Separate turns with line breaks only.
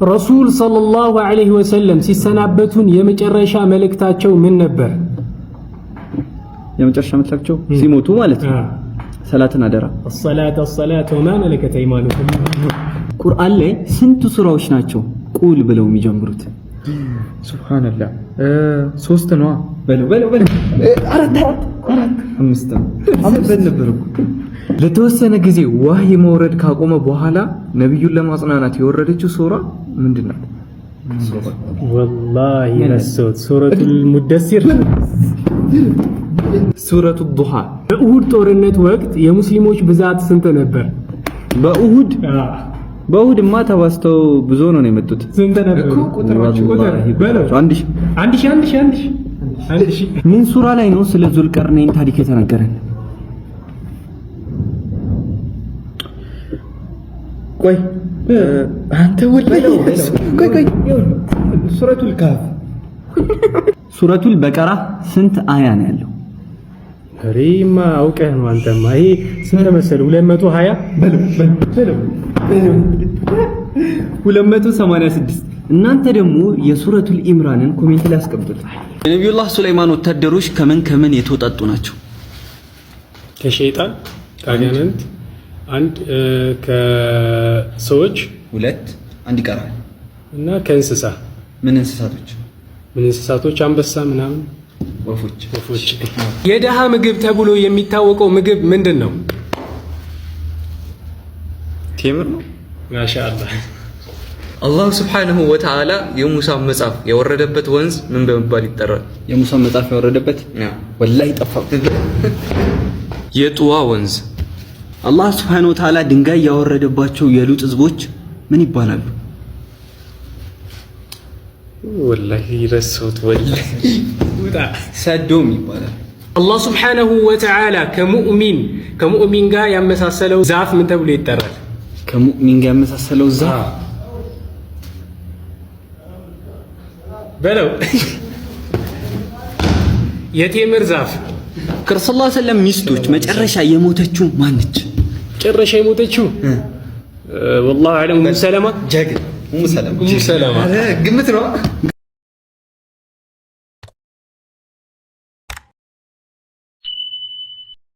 ረሱል ሰለላሁ ዐለይሂ ወሰለም ሲሰናበቱን የመጨረሻ መልእክታቸው ምን ነበር?
የመጨረሻ መልእክታቸው ሲሞቱ ማለት ነው። ሰላትን አደራ።
الصلاة وما ملكت أيمانكم።
ቁርአን ላይ ስንት ሱራዎች ናቸው ቁል ብለው የሚጀምሩት?
ሱብሃንአላህ 3 ነው።
በለው አራት አምስት ነው። አምስት ነበር እኮ። ለተወሰነ ጊዜ ዋህይ መውረድ ካቆመ በኋላ ነብዩን ለማጽናናት የወረደችው ሱራ ምንድነው?
ወላሂ ረሱል ሱረቱል ሙደሲር፣
ሱረቱ ዱሃ።
በኡሁድ ጦርነት ወቅት የሙስሊሞች ብዛት ስንት ነበር?
በኡሁድማ ተባስተው ብዙ ነው የመጡት።
ስንት ነበር? አንድ ሺህ።
ምን ሱራ ላይ ነው ስለ ዙልቀርነይን ታሪክ የተነገረን?
ቆይ አንተ ወላሂ ቆይ ሱረቱል ካፍ
ሱረቱል በቀራ ስንት አያ ነው ያለው?
ሪማ አውቀህ ነው አንተማ። ይሄ ስንት መሰለህ? 220
286። እናንተ ደግሞ የሱረቱል ኢምራንን ኮሜንት ላይ አስቀምጡት። የነብዩላህ ሱለይማን ወታደሮች ከምን የተወጣጡ ናቸው?
ከሸይጣን ከአጋንንት አንድ፣ ከሰዎች
ሁለት፣ አንድ ይቀራል
እና ከእንስሳ።
ምን እንስሳቶች? አንበሳ ምናምን፣ ወፎች።
የደሃ ምግብ ተብሎ የሚታወቀው ምግብ ምንድን ነው?
ቴምር ነው።
ማሻአላህ።
አላሁ ስብሓነሁ ወተዓላ የሙሳ መጽሐፍ የወረደበት ወንዝ ምን በመባል ይጠራል?
የሙሳ መጽሐፍ የወረደበት ወላሂ ጠፋብኝ።
የጡዋ ወንዝ።
አላህ ስብሓነሁ ወተዓላ ድንጋይ ያወረደባቸው የሉጥ ህዝቦች ምን ይባላሉ?
ወላሂ ረሱት። ወላሂ
ሰዶም ይባላል።
አላህ ስብሓነሁ ወተዓላ ከሙእሚን ጋር ያመሳሰለው ዛፍ ምን ተብሎ ይጠራል?
ከሙእሚን ጋር ያመሳሰለው ዛፍ
በለው። የቴምር ዛፍ።
ከረሱል ሰለላሁ ዐለይሂ ወሰለም ሚስቶች መጨረሻ የሞተችው ማነች?
ጨረሻ የሞተችው ወላሂ አለም ኡሙ ሰለማ።
ጀግና ኡሙ ሰለማ
ግምት ነው።